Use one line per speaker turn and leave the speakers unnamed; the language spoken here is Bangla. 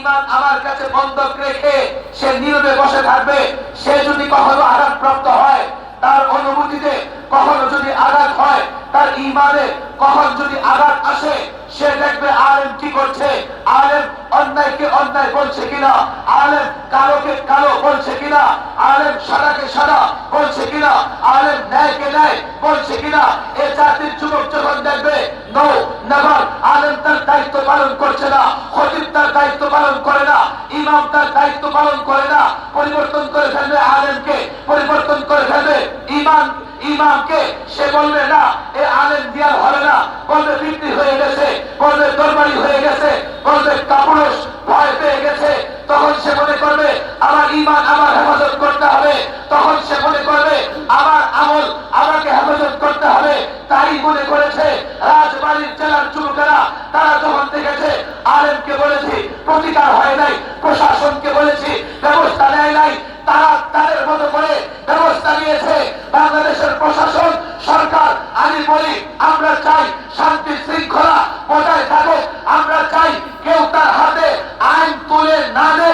ইমান আমার কাছে বন্ধক রেখে সে নীরবে বসে থাকবে। সে যদি কখনো আঘাতপ্রাপ্ত হয়, তার অনুভূতিতে কখনো যদি আঘাত হয়, তার ইমানে কখন যদি আঘাত আসে, সে দেখবে আলেম কি করছে, আলেম অন্যায়কে অন্যায় বলছে কিনা, আলেম কালোকে কালো বলছে কিনা, আলেম সাদাকে সাদা বলছে কিনা, আলেম ন্যায়কে ন্যায় বলছে কিনা। এ জাতির যুবক যখন দেখবে নো নেভার, আলেম তার দায়িত্ব পালন করছে না, খতিব তার দায়িত্ব পালন করে না, ইমাম তার দায়িত্ব পালন করে না, পরিবর্তন করে ফেলবে আলেমকে, পরিবর্তন করে ফেলবে ইমামকে। সে বলবে না এ আলেম দিয়ার হবে না, বলবে বিক্রি হয়ে গেছে, বলবে দরবারি হয়ে গেছে, বলবে কাপুরুষ ভয় পেয়ে গেছে। তখন সে মনে করবে আমার ইমান আমার হেফাজত করতে হবে, তখন সে মনে করবে আমার আমল আমাকে হেফাজত করতে হবে। তাই মনে করেছে রাজবাড়ির জেলার যুবকেরা, তারা যখন দেখেছে আলেমকে বলেছি প্রতিকার হয় নাই, প্রশাসনকে বলেছি ব্যবস্থা নেয় নাই, তারা তাদের মতো করে ব্যবস্থা নিয়েছে। বাংলাদেশের প্রশাসন সরকার, আমি বলি আমরা চাই শান্তি শৃঙ্খলা বজায় থাকুক, আমরা চাই কেউ তার হাতে আইন তুলে না দেয়।